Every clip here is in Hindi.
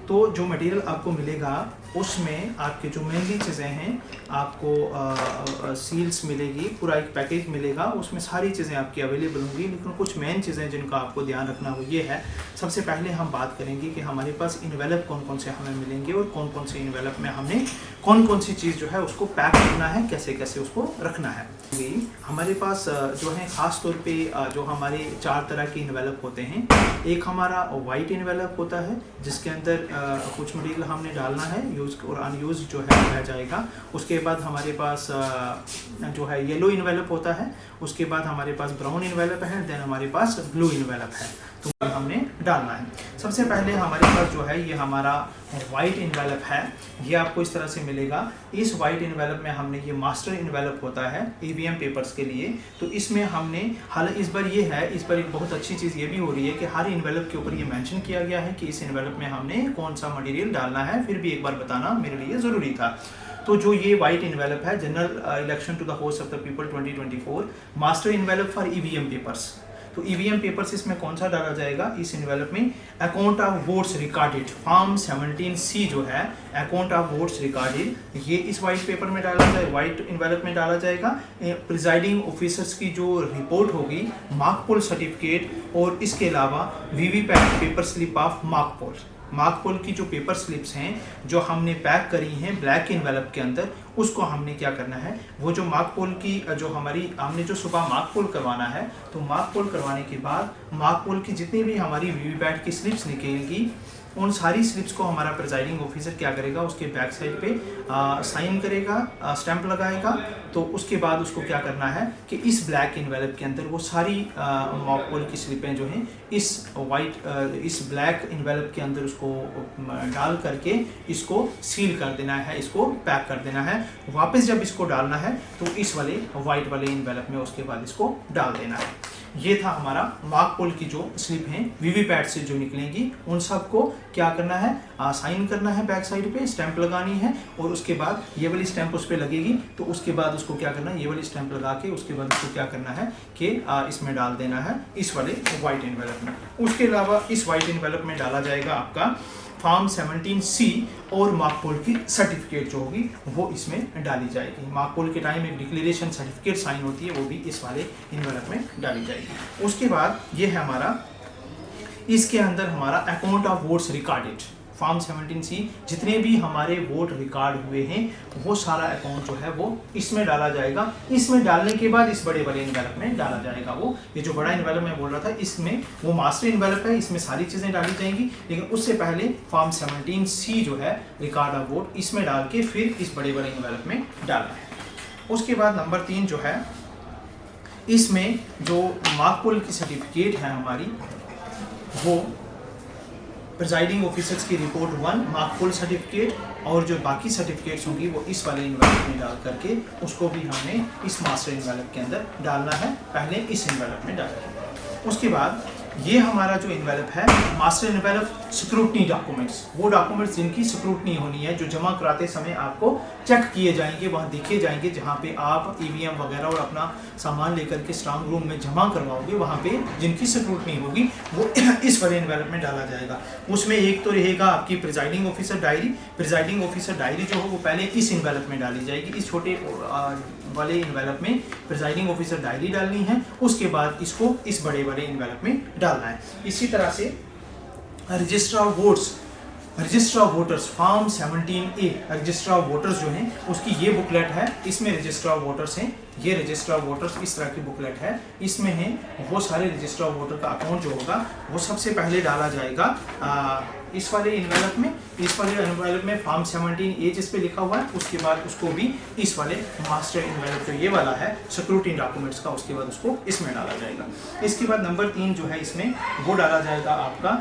तो जो मटेरियल आपको मिलेगा उसमें आपके जो मेनली चीज़ें हैं, आपको सील्स मिलेगी, पूरा एक पैकेज मिलेगा, उसमें सारी चीज़ें आपकी अवेलेबल होंगी। लेकिन कुछ मेन चीज़ें जिनका आपको ध्यान रखना वो ये है, सबसे पहले हम बात करेंगे कि हमारे पास इन्वेलप कौन कौन से हमें मिलेंगे और कौन कौन से इन्वेलप में हमने कौन कौन सी चीज़ जो है उसको पैक करना है, कैसे कैसे उसको रखना है। हमारे पास जो है ख़ास तौर पे जो हमारे 4 तरह के इन्वेलप होते हैं। एक हमारा वाइट इन्वेलप होता है जिसके अंदर कुछ मटेरियल हमने डालना है, यूज़ और अनयूज जो है रह जाएगा। उसके बाद हमारे पास जो है येलो इन्वेलप होता है, उसके बाद हमारे पास ब्राउन इन्वेलप है, देन हमारे पास ब्लू इन्वेलप है, तो हमने डालना है। सबसे पहले हमारे पास जो है ये हमारा वाइट इन्वेलप है, ये आपको इस तरह से मिलेगा। इस वाइट इन्वेलप में हमने ये मास्टर इन्वेलप होता है ईवीएम पेपर्स के लिए, तो इसमें हमने इस बार ये है, इस बार एक बहुत अच्छी चीज़ ये भी हो रही है कि हर इन्वेलप के ऊपर ये मेंशन किया गया है कि इस इन्वेलप में हमने कौन सा मटेरियल डालना है। फिर भी एक बार बताना मेरे लिए ज़रूरी था। तो जो ये वाइट इन्वेलप है, general election to the house of the people 2024 master envelope for EVM papers. तो ईवीएम पेपर्स इसमें कौन सा डाला जाएगा इस इन्वेलप में? Account of votes recorded form 17C जो है, अकाउंट ऑफ वोट्स रिकॉर्डेड, ये इस वाइट पेपर में डाला जाए, वाइट इन्वेलप में डाला जाएगा। प्रिजाइडिंग ऑफिसर्स की जो रिपोर्ट होगी, मार्क पोल सर्टिफिकेट, और इसके अलावा VVPAT paper slip of mark poll. Mark poll की जो पेपर स्लिप्स हैं जो हमने पैक करी हैं ब्लैक इन्वेलप के अंदर, उसको हमने क्या करना है, वो जो मार्क पोल की जो हमने जो सुबह मार्क पोल करवाना है, तो मार्क पोल करवाने के बाद मार्क पोल की जितनी भी हमारी वीवीपैट की स्लिप्स निकलेगी, उन सारी स्लिप्स को हमारा प्रिजाइडिंग ऑफिसर क्या करेगा, उसके बैक साइड पे साइन करेगा, स्टैंप लगाएगा। तो उसके बाद उसको क्या करना है कि इस ब्लैक इन्वेलप के अंदर वो सारी मॉक पोल की स्लिपें जो हैं इस ब्लैक इन्वेलप के अंदर उसको डाल करके इसको सील कर देना है, इसको पैक कर देना है। वापस जब इसको डालना है तो इस वाले वाइट वाले इन्वेलप में उसके बाद इसको डाल देना है। ये था हमारा मार्क पोल की जो स्लिप हैं वीवीपैट से जो निकलेंगी, उन सबको क्या करना है, साइन करना है, बैक साइड पे स्टैंप लगानी है, और उसके बाद ये वाली स्टैंप उस पर लगेगी। तो उसके बाद उसको क्या करना है, ये वाली स्टैंप लगा के उसके बाद उसको क्या करना है कि इसमें डाल देना है, इस वाले वाइट इन्वेलप में। उसके अलावा इस वाइट इन्वेलप में डाला जाएगा आपका फॉर्म 17C और मार्क पोल की सर्टिफिकेट जो होगी वो इसमें डाली जाएगी। मार्क पोल के टाइम एक डिक्लेरेशन सर्टिफिकेट साइन होती है, वो भी इस वाले इन्वेलप में डाली जाएगी। उसके बाद ये है हमारा, इसके अंदर हमारा account of votes recorded form 17C, जितने भी हमारे वोट रिकॉर्ड हुए हैं वो सारा अकाउंट जो है वो इसमें डाला जाएगा। इसमें डालने के बाद इस बड़े वाले इन्वेलप में डाला जाएगा। वो ये जो बड़ा इन्वेलप मैं बोल रहा था, इसमें वो मास्टर इन्वेलप है, इसमें सारी चीज़ें डाली जाएंगी। लेकिन उससे पहले फॉर्म 17C जो है रिकॉर्ड ऑफ वोट, इसमें डाल के फिर इस बड़े वाले इन्वेलप में डालना है। उसके बाद नंबर 3 जो है, इसमें जो मार्क पोल की सर्टिफिकेट है हमारी, वो प्रिजाइडिंग ऑफिसर्स की रिपोर्ट 1 मार्क पोल सर्टिफिकेट, और जो बाकी सर्टिफिकेट्स होंगी वो इस वाले इन्वेलप में डाल करके उसको भी हमने इस मास्टर इन्वेलप के अंदर डालना है। पहले इस इन्वेलप में डालेंगे। उसके बाद ये हमारा जो इन्वेलप है मास्टर इन्वेलप स्क्रूटनी डॉक्यूमेंट्स, वो डॉक्यूमेंट्स जिनकी स्क्रूटनी होनी है, जो जमा कराते समय आपको चेक किए जाएंगे, वहाँ देखे जाएंगे, जहाँ पे आप ईवीएम वगैरह और अपना सामान लेकर के स्ट्रांग रूम में जमा करवाओगे, वहाँ पे जिनकी स्क्रूटनी होगी वो इस वाले इन्वेलप में डाला जाएगा। उसमें एक तो रहेगा आपकी presiding officer diary. Presiding officer diary जो हो वो पहले इस इन्वेलप में डाली जाएगी, इस छोटे वाले इन्वेलप में प्रिजाइडिंग ऑफिसर डायरी डालनी है। उसके बाद इसको इस बड़े वाले इन्वेलप में डालना है। इसी तरह से register of votes, register of voters form 17A, register of voters जो हैं उसकी ये बुकलेट है, इसमें रजिस्टर ऑफ वोटर्स हैं। ये रजिस्टर ऑफ वोटर्स इस तरह की बुकलेट है, इसमें है वो सारे रजिस्टर ऑफ वोटर का अकाउंट जो होगा वो सबसे पहले डाला जाएगा इस वाले इन्वेलप में। इस वाले इन्वेलप में फॉर्म 17A जिस पे लिखा हुआ है, उसके बाद उसको भी इस वाले मास्टर इन्वेलप जो ये वाला है स्क्रूटनी डॉक्यूमेंट्स का, उसके बाद उसको इसमें डाला जाएगा। इसके बाद नंबर 3 जो है इसमें वो डाला जाएगा आपका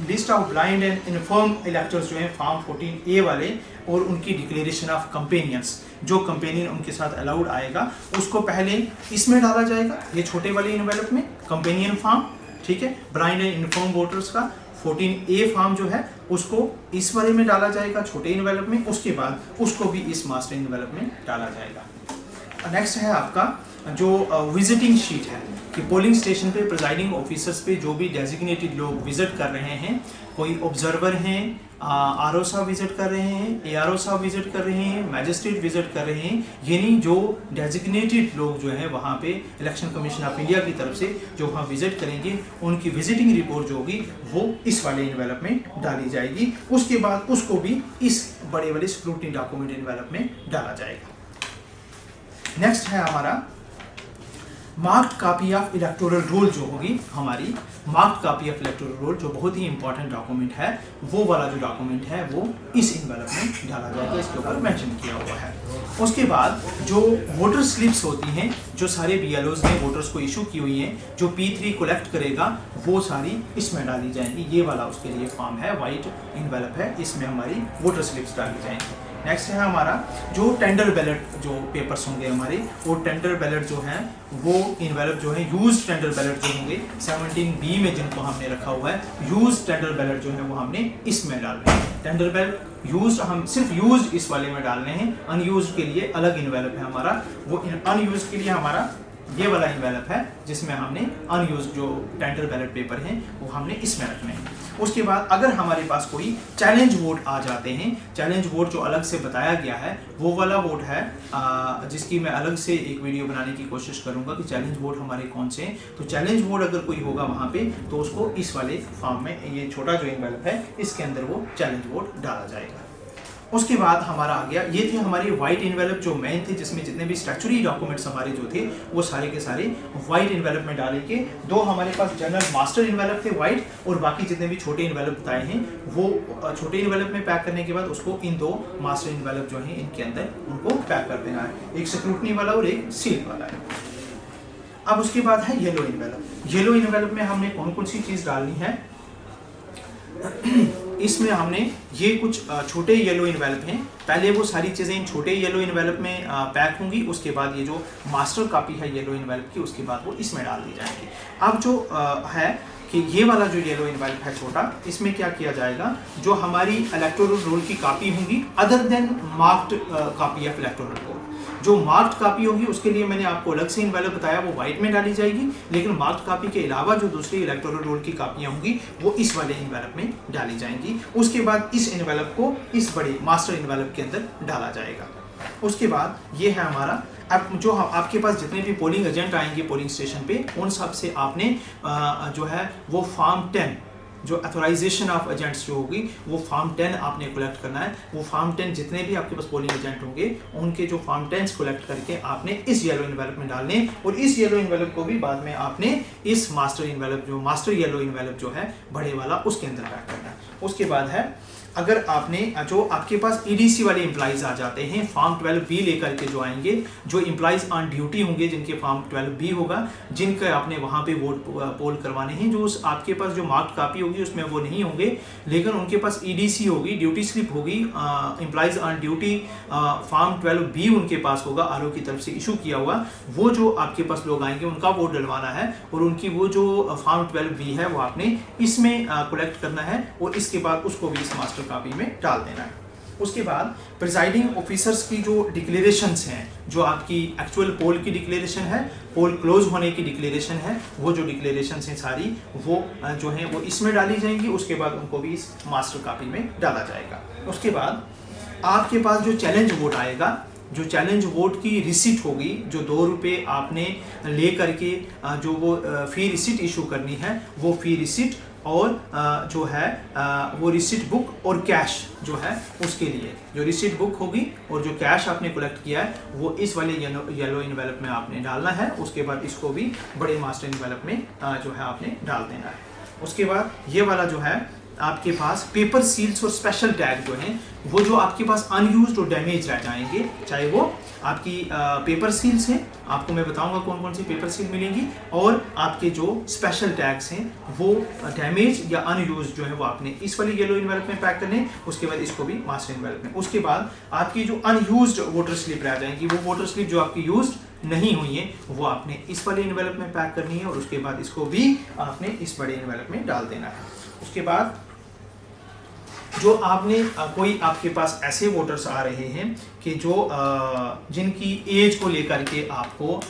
list of blind and inform electors जो है फॉर्म 14A वाले, और उनकी डिक्लेरेशन ऑफ कंपेनियंस, जो कंपेनियन उनके साथ अलाउड आएगा उसको पहले इसमें डाला जाएगा, ये छोटे वाले इन्वेलप में कंपेनियन फॉर्म, ठीक है। ब्लाइंड एंड इन्फर्म वोटर्स का 14A फॉर्म जो है उसको इस वाले में डाला जाएगा छोटे इन्वेलप में, उसके बाद उसको भी इस मास्टर इन्वेलप में डाला जाएगा। नेक्स्ट है आपका जो विजिटिंग शीट है कि पोलिंग स्टेशन पे प्रिजाइडिंग ऑफिसर्स पे जो भी डेजिग्नेटेड लोग विजिट कर रहे हैं, कोई ऑब्जर्वर हैं आरओ साहब विजिट कर रहे हैं, एआरओ साहब विजिट कर रहे हैं, मैजिस्ट्रेट विजिट कर रहे हैं, यानी जो डेजिग्नेटेड लोग जो हैं वहाँ पे इलेक्शन कमीशन ऑफ इंडिया की तरफ से जो वहाँ विजिट करेंगे, उनकी विजिटिंग रिपोर्ट जो होगी वो इस वाले इन्वेलप में डाली जाएगी। उसके बाद उसको भी इस बड़े वाले स्क्रूटनी डॉक्यूमेंट इन्वेलप में डाला जाएगा। नेक्स्ट है हमारा marked copy of electoral roll जो होगी हमारी, marked copy of electoral roll जो बहुत ही इंपॉर्टेंट डॉक्यूमेंट है, वो वाला जो डॉक्यूमेंट है वो इस इन्वेलप में डाला जाएगा, इसके ऊपर मेंशन किया हुआ है। उसके बाद जो वोटर स्लिप्स होती हैं, जो सारे बीएलओज ने वोटर्स को इशू की हुई हैं, जो P3 कलेक्ट करेगा वो सारी इसमें डाली जाएंगी। ये वाला उसके लिए फॉर्म है, वाइट इन्वेलप है, इसमें हमारी वोटर स्लिप्स डाली जाएंगी। नेक्स्ट है हमारा जो टेंडर बैलेट जो पेपर्स होंगे हमारे, वो टेंडर बैलेट जो हैं वो इन्वेलप जो है यूज टेंडर बैलेट जो होंगे 17B में जिनको हमने रखा हुआ है, यूज टेंडर बैलेट जो है वो हमने इसमें डालने हैं। टेंडर बैलेट यूज हम सिर्फ यूज इस वाले में डालने हैं, अनयूज के लिए अलग इन्वेलप है हमारा, वो अनयूज के लिए हमारा ये वाला इन्वेलप है जिसमें हमने अनयूज जो टेंडर बैलेट पेपर हैं वो हमने इसमें रखने हैं। उसके बाद अगर हमारे पास कोई चैलेंज वोट आ जाते हैं, चैलेंज वोट जो अलग से बताया गया है वो वाला वोट है जिसकी मैं अलग से एक वीडियो बनाने की कोशिश करूंगा कि चैलेंज वोट हमारे कौन से हैं। तो चैलेंज वोट अगर कोई होगा वहाँ पे तो उसको इस वाले फॉर्म में, ये छोटा जो इन्वेलप है इसके अंदर वो चैलेंज वोट डाला जाएगा। उसके बाद हमारा आ गया, ये थे हमारी वाइट इन्वेलप जो मेन थे, जिसमें जितने भी स्टैचुरी डॉक्यूमेंट्स हमारे जो थे वो सारे के सारे वाइट इन्वेलप में डाले के। दो हमारे पास जनरल मास्टर इन्वेलप थे वाइट, और बाकी जितने भी छोटे इन्वेलप बताए हैं वो छोटे इन्वेलप में पैक करने के बाद उसको इन दो मास्टर इन्वेलप जो हैं इनके अंदर उनको पैक कर देना है, एक स्क्रूटनी वाला और एक सील वाला है। अब उसके बाद है येलो इन्वेलप। येलो इन्वेलप में हमने कौन कौन सी चीज़ डालनी है, इसमें हमने ये कुछ छोटे येलो इन्वेलप हैं, पहले वो सारी चीज़ें इन छोटे येलो इन्वेलप में पैक होंगी, उसके बाद ये जो मास्टर कॉपी है येलो इन्वेलप की उसके बाद वो इसमें डाल दी जाएंगी। अब जो है कि ये वाला जो येलो इन्वेलप है छोटा, इसमें क्या किया जाएगा, जो हमारी इलेक्टोरल रोल की कॉपी होंगी other than marked copy of electoral roll, जो मार्क्ड कॉपी होगी उसके लिए मैंने आपको अलग से इन्वेलप बताया वो वाइट में डाली जाएगी, लेकिन मार्क्ड कॉपी के अलावा जो दूसरी इलेक्टोरल रोल की कॉपियां होंगी वो इस वाले इन्वेलप में डाली जाएंगी। उसके बाद इस इन्वेलप को इस बड़े मास्टर इन्वेलप के अंदर डाला जाएगा। उसके बाद ये है हमारा, अब जो आपके पास जितने भी पोलिंग एजेंट आएंगे पोलिंग स्टेशन पे, उन सब से आपने जो है वो फॉर्म 10 जो अथोराइजेशन ऑफ एजेंट्स जो होगी वो फॉर्म 10 आपने कलेक्ट करना है। वो फॉर्म 10 जितने भी आपके पास पोलिंग एजेंट होंगे उनके जो फॉर्म 10 कलेक्ट करके आपने इस येलो इन्वेलप में डालने, और इस येलो इन्वेलप को भी बाद में आपने इस मास्टर इन्वेलप जो मास्टर येलो इन्वेलप जो है बड़े वाला उसके अंदर पैक करना है। उसके बाद है अगर आपने जो आपके पास ईडीसी वाले एम्प्लॉइज आ जाते हैं फॉर्म 12B लेकर के जो आएंगे, जो एम्प्लॉइज ऑन ड्यूटी होंगे जिनके फॉर्म 12B होगा, जिनके आपने वहाँ पे वोट पोल करवाने हैं, जो उस आपके पास जो मार्क्ड कॉपी होगी उसमें वो नहीं होंगे, लेकिन उनके पास ईडीसी होगी, ड्यूटी स्लिप होगी, employees on duty form 12B उनके पास होगा आरओ की तरफ से इशू किया हुआ, वो जो आपके पास लोग आएंगे उनका वोट डलवाना है, और उनकी वो जो फॉर्म 12B है वो आपने इसमें कलेक्ट करना है, और इसके बाद उसको भी इस मास्टर कॉपी में डाल देना है। उसके बाद प्रिजाइडिंग ऑफिसर्स की जो डिक्लेरेशंस हैं, जो आपकी एक्चुअल पोल की डिक्लेरेशन है, पोल क्लोज होने की डिक्लेरेशन है, वो जो डिक्लेरेशंस हैं सारी वो जो हैं वो इसमें डाली जाएंगी। उसके बाद उनको भी इस मास्टर कॉपी में डाला जाएगा। उसके बाद आपके पास जो चैलेंज वोट आएगा, जो चैलेंज वोट की रिसिट होगी, जो ₹2 आपने ले करके जो वो फी रिसिट इशू करनी है, वो फी रिसिट और जो है वो रिसिट बुक और कैश जो है उसके लिए जो रिसिट बुक होगी और जो कैश आपने कलेक्ट किया है वो इस वाले येलो इन्वेलप में आपने डालना है। उसके बाद इसको भी बड़े मास्टर इन्वेलप में जो है आपने डाल देना है। उसके बाद ये वाला जो है आपके पास पेपर सील्स और स्पेशल टैग जो हैं वो जो आपके पास अनयूज्ड और डैमेज रह जाएंगे, चाहे वो आपकी पेपर सील्स हैं, आपको मैं बताऊंगा कौन कौन सी पेपर सील मिलेंगी, और आपके जो स्पेशल टैग्स हैं वो डैमेज या अनयूज्ड जो है वो आपने इस वाली येलो इन्वेलप में पैक करने, उसके बाद इसको भी मास्टर इन्वेलप में। उसके बाद आपकी जो अनयूज्ड वोटर स्लिप रह जाएंगी, वो वोटर स्लिप जो आपकी यूज्ड नहीं हुई है वो आपने इस वाले इन्वेलप में पैक करनी है, और उसके बाद इसको भी आपने इस बड़े इन्वेलप में डाल देना है। उसके बाद जो आपने कोई आपके पास ऐसे वोटर्स आ रहे हैं कि जो जिनकी एज को लेकर के आपको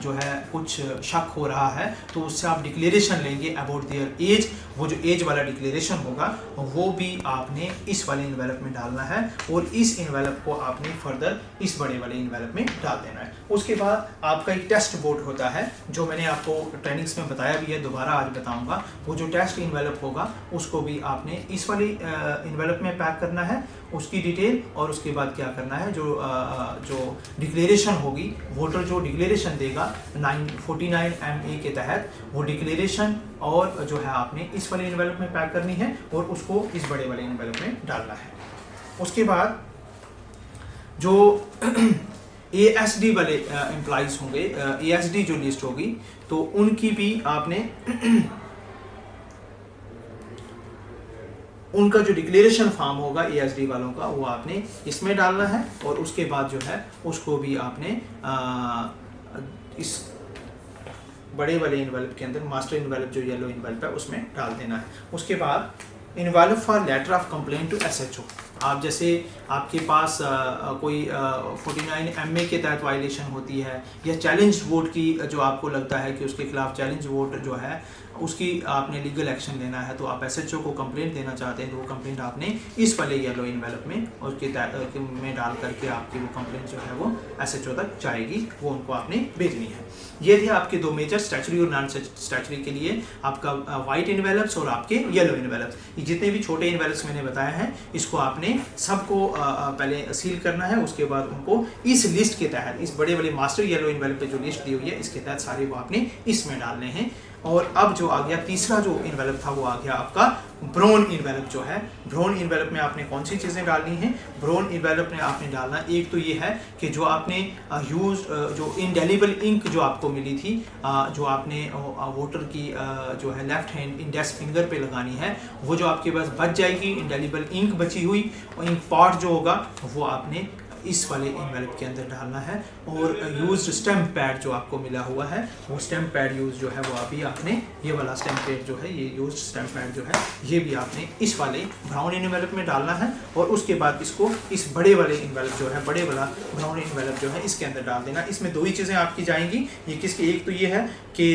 जो है कुछ शक हो रहा है तो उससे आप डिक्लेरेशन लेंगे अबाउट देयर एज। वो जो एज वाला डिक्लेरेशन होगा वो भी आपने इस वाले इन्वेलप में डालना है और इस इन्वेलप को आपने फर्दर इस बड़े वाले इन्वेलप में डाल देना है। उसके बाद आपका एक टेस्ट बोर्ड होता है जो मैंने आपको ट्रेनिंग्स में बताया भी है, दोबारा आज बताऊंगा। वो जो टेस्ट इन्वेलप होगा उसको भी आपने इस वाली इन्वेलप में पैक करना है, उसकी डिटेल, और उसके बाद क्या करना है जो डिक्लेरेशन होगी, वोटर जो डिक्लेरेशन देगा 949 MA के तहत वो डिक्लेरेशन और जो है आपने इस वाले इन्वेलप में पैक करनी है और उसको इस बड़े वाले इन्वेलप में डालना है। उसके बाद जो ASD वाले एम्प्लॉइज होंगे, ASD जो लिस्ट होगी तो उनकी भी आपने उनका जो डिक्लेरेशन फॉर्म होगा ASD वालों का वो आपने इसमें डालना है और उसके बाद जो है उसको भी आपने इस बड़े वाले इन्वेलप के अंदर, मास्टर इन्वेलप जो येलो इन्वेलप है उसमें डाल देना है। उसके बाद envelope for letter of complaint to SHO। आप जैसे आपके पास कोई 49 MA के तहत वायलेशन होती है या चैलेंज वोट की जो आपको लगता है कि उसके खिलाफ चैलेंज वोट जो है उसकी आपने लीगल एक्शन लेना है तो आप SHO को कंप्लेंट देना चाहते हैं तो वो कंप्लेंट आपने इस वाले येलो इन्वेलप में उसके में डाल करके आपकी वो कंप्लेंट जो है वो SHO तक जाएगी, वो उनको आपने भेजनी है। ये थे आपके दो मेजर स्टैचुरी और नॉन स्टैचुरी के लिए आपका वाइट इन्वेलप्स और आपके येलो इन्वेलप्स। ये जितने भी छोटे इन्वेलप्स मैंने बताए हैं इसको आपने सबको पहले सील करना है, उसके बाद उनको इस लिस्ट के तहत, इस बड़े वाले मास्टर येलो इन्वेलप पे जो लिस्ट दी हुई है इसके तहत सारे वो आपने इसमें डालने हैं। और अब जो आ गया तीसरा जो इन्वेलप था वो आ गया आपका ब्राउन इन्वेलप जो है। ब्राउन इन्वेलप में आपने कौन सी चीज़ें डालनी हैं? ब्राउन इन्वेलप में आपने डालना, एक तो ये है कि जो आपने यूज जो इंडेलिबल इंक जो आपको मिली थी, जो आपने वोटर की जो है लेफ्ट हैंड इंडेक्स फिंगर पे लगानी है, वो जो आपके पास बच जाएगी इंडेलिबल इंक बची हुई, और इंक पॉट जो होगा वो आपने इस वाले इन्वेलप के अंदर डालना है। और यूज्ड स्टैम्प पैड जो आपको मिला हुआ है वो स्टैम्प पैड यूज जो है वो अभी आपने ये वाला स्टैम्प पैड जो है, ये यूज्ड स्टैम्प पैड जो है ये भी आपने इस वाले ब्राउन इन्वेलप में डालना है। और उसके बाद इसको इस बड़े वाले इन्वेलप जो है, बड़े वाला ब्राउन इन्वेलप जो है इसके अंदर डाल देना। इसमें दो ही चीज़ें आपकी जाएंगी, ये किसकी, एक तो ये है कि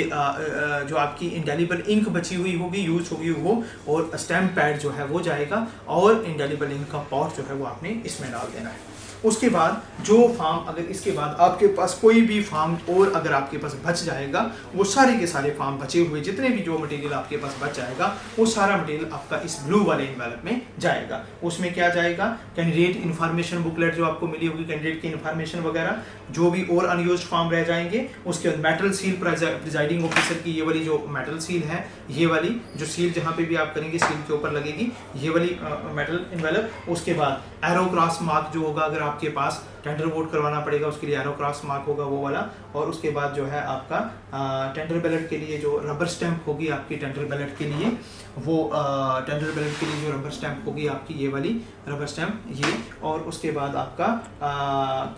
जो आपकी इंडेलिबल इंक बची हुई होगी, यूज होगी वो, और स्टैम्प पैड जो है वो जाएगा, और इंडेलिबल इंक का पॉट जो है वो आपने इसमें डाल देना है। उसके बाद जो फार्म, अगर इसके बाद आपके पास कोई भी फार्म और अगर आपके पास बच जाएगा, वो सारे के सारे फार्म बचे हुए जितने भी जो मटेरियल आपके पास बच जाएगा वो सारा मटेरियल आपका इस ब्लू वाले इन्वेलप में जाएगा। उसमें क्या जाएगा? कैंडिडेट इन्फॉर्मेशन बुकलेट जो आपको मिली होगी, कैंडिडेट की इन्फॉर्मेशन वगैरह, जो भी और अनयूज्ड फॉर्म रह जाएंगे। उसके बाद मेटल सील, प्रिजाइडिंग ऑफिसर की ये वाली जो मेटल सील है, ये वाली जो सील जहाँ पे भी आप करेंगे सील के ऊपर लगेगी, ये वाली मेटल इन्वेलप। उसके बाद एरो क्रॉस मार्क जो होगा, अगर आपके पास टेंडर वोट करवाना पड़ेगा उसके लिए एरो क्रॉस मार्क होगा वो वाला। और उसके बाद जो है आपका टेंडर बैलेट के लिए जो रबर स्टैंप होगी आपकी टेंडर बैलेट के लिए, वो टेंडर बैलेट के लिए जो रबर स्टैंप होगी आपकी ये वाली रबर स्टैंप ये। और उसके बाद आपका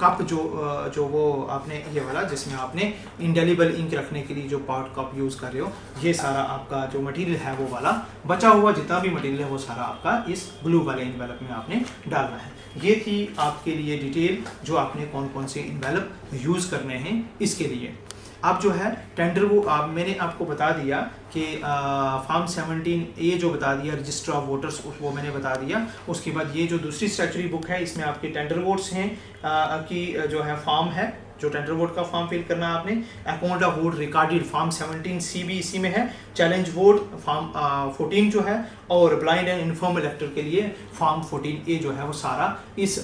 कप जो वो आपने ये वाला जिसमें आपने इंडेलिबल इंक रखने के लिए जो पॉट कप यूज़ कर रहे हो, ये सारा आपका जो मटेरियल है वो वाला बचा हुआ जितना भी मटेरियल है वो सारा आपका इस ब्लू वाले इन्वेलप में आपने डालना है। ये थी आपके लिए डिटेल जो आपने कौन कौन से इन्वेलप यूज़ करने हैं इसके लिए। अब जो है टेंडर वो मैंने आपको बता दिया कि फॉर्म 17A जो बता दिया रजिस्टर ऑफ वोटर्स, वो मैंने बता दिया। उसके बाद ये जो दूसरी स्टैचुरी बुक है इसमें आपके टेंडर वोट्स हैं की जो है फॉर्म है, जो टेंडर वोट का फॉर्म फिल करना है आपने। Account of vote recorded form 17C भी इसी में है। चैलेंज वोट फॉर्म 14 जो है, और ब्लाइंड एंड इन्फॉर्म इलेक्टर के लिए फॉर्म 14A जो है वो सारा इस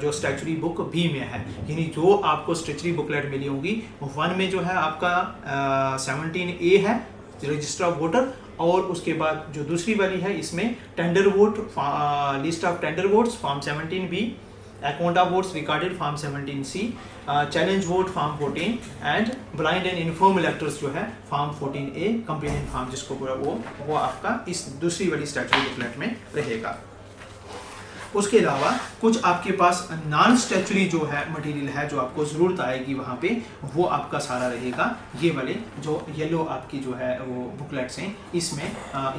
जो स्टैचुरी बुक B में है। यानी जो आपको स्टैचुरी बुकलेट मिली होगी वो 1 में जो है आपका 17A है रजिस्टर ऑफ वोटर, और उसके बाद जो दूसरी वाली है इसमें tender vote, list of tender votes form 17B, account of votes recorded form 17C, challenge vote form 14 and blind and inform electors जो है फॉर्म 14A कंप्लीमेंट फॉर्म जिसको पूरा वो आपका इस दूसरी वाली स्टैचुरी बुकलेट में रहेगा। उसके अलावा कुछ आपके पास नॉन स्टैचुरी जो है मटेरियल है जो आपको ज़रूरत आएगी वहाँ पे, वो आपका सारा रहेगा। ये वाले जो येलो आपकी जो है वो बुकलेट्स हैं, इसमें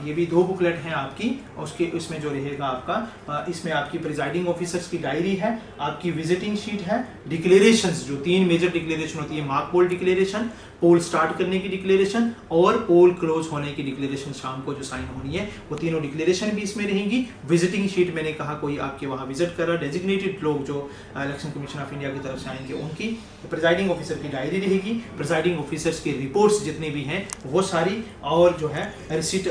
ये भी 2 बुकलेट हैं आपकी। उसके इसमें जो रहेगा आपका, इसमें आपकी प्रिजाइडिंग ऑफिसर्स की डायरी है, आपकी विजिटिंग शीट है, डिक्लेरेशंस जो 3 मेजर डिक्लेरेशन होती है, मॉक पोल डिक्लेरेशन, पोल स्टार्ट करने की डिक्लेरेशन और पोल क्लोज होने की डिक्लेरेशन शाम को जो साइन होनी है, वो तीनों डिक्लेरेशन भी इसमें रहेंगी। विजिटिंग शीट मैंने कहा कोई आपके वहाँ विजिट कर रहा, डेजिग्नेटेड लोग जो इलेक्शन कमीशन ऑफ इंडिया की तरफ से आएंगे उनकी, प्रिजाइडिंग ऑफिसर की डायरी रहेगी, प्रिजाइडिंग ऑफिसर्स के रिपोर्ट्स जितने भी हैं वो सारी, और जो है रिसीट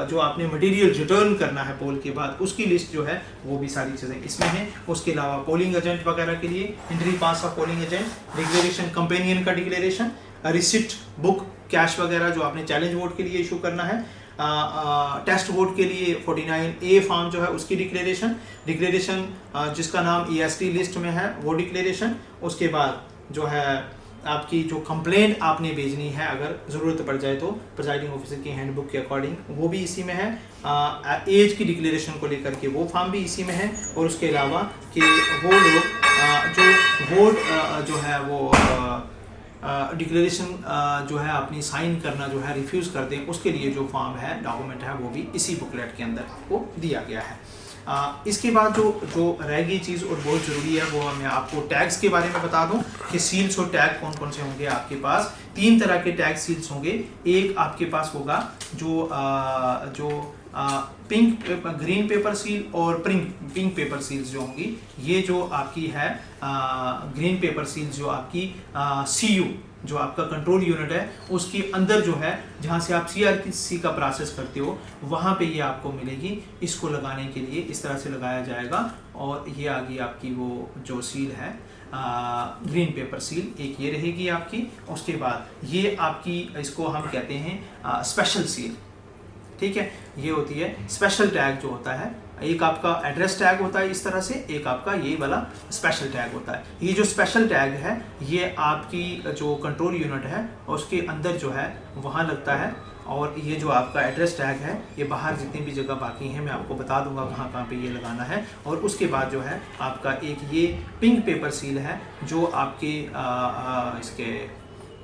जो आपने मटेरियल रिटर्न करना है पोल के बाद उसकी लिस्ट जो है वो भी सारी चीज़ें इसमें हैं। उसके अलावा पोलिंग एजेंट वगैरह के लिए entry pass of polling agent, declaration companion का डिक्लेरेशन, रिसिप्ट बुक, कैश वगैरह जो आपने चैलेंज वोट के लिए इशू करना है, टेस्ट वोट के लिए 49A फॉर्म जो है उसकी डिक्लेरेशन जिसका नाम EST लिस्ट में है वो डिक्लेरेशन। उसके बाद जो है आपकी जो कंप्लेंट आपने भेजनी है अगर ज़रूरत पड़ जाए तो प्रिजाइडिंग ऑफिसर की हैंडबुक के अकॉर्डिंग वो भी इसी में है। एज की डिक्लेरेशन को लेकर के वो फॉर्म भी इसी में है। और उसके अलावा कि वो लोग जो वोट जो है वो डिक्लेरेशन जो है अपनी साइन करना जो है रिफ्यूज़ कर दें, उसके लिए जो फॉर्म है डॉक्यूमेंट है वो भी इसी बुकलेट के अंदर को दिया गया है। इसके बाद जो रह गई चीज़ और बहुत ज़रूरी है वो मैं आपको टैग्स के बारे में बता दूं कि सील्स और टैग कौन कौन से होंगे आपके पास। 3 तरह के टैग सील्स होंगे। एक आपके पास होगा जो पिंक ग्रीन पेपर सील और पिंक पेपर सील्स जो होंगी, ये जो आपकी है ग्रीन पेपर सील्स जो आपकी CU जो आपका कंट्रोल यूनिट है उसके अंदर जो है जहाँ से आप CRC का प्रोसेस करते हो वहाँ पे ये आपको मिलेगी। इसको लगाने के लिए इस तरह से लगाया जाएगा और ये आ गई आपकी वो जो सील है ग्रीन पेपर सील, एक ये रहेगी आपकी। उसके बाद ये आपकी इसको हम कहते हैं स्पेशल सील, ठीक है। ये होती है स्पेशल टैग जो होता है, एक आपका एड्रेस टैग होता है इस तरह से, एक आपका ये वाला स्पेशल टैग होता है। ये जो स्पेशल टैग है ये आपकी जो कंट्रोल यूनिट है उसके अंदर जो है वहाँ लगता है। और ये जो आपका एड्रेस टैग है ये बाहर जितनी भी जगह बाकी हैं मैं आपको बता दूंगा कहाँ पे ये लगाना है। और उसके बाद जो है आपका एक ये पिंक पेपर सील है जो आपके इसके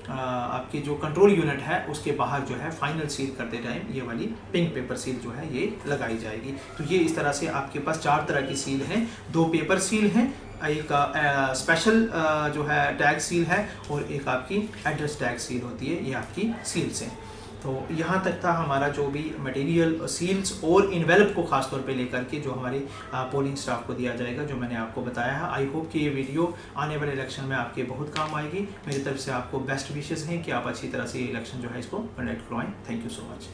आपकी जो कंट्रोल यूनिट है उसके बाहर जो है फाइनल सील करते टाइम ये वाली पिंक पेपर सील जो है ये लगाई जाएगी। तो ये इस तरह से आपके पास 4 तरह की सील हैं। 2 पेपर सील हैं, एक स्पेशल जो है टैग सील है और एक आपकी एड्रेस टैग सील होती है, ये आपकी सील्स हैं। तो यहाँ तक था हमारा जो भी मटेरियल सील्स और इन्वेलप को ख़ास तौर पे लेकर के जो हमारी पोलिंग स्टाफ को दिया जाएगा जो मैंने आपको बताया है। आई होप कि ये वीडियो आने वाले इलेक्शन में आपके बहुत काम आएगी। मेरी तरफ से आपको बेस्ट विशेज़ हैं कि आप अच्छी तरह से ये इलेक्शन जो है इसको कंडक्ट करवाएं। Thank you so much.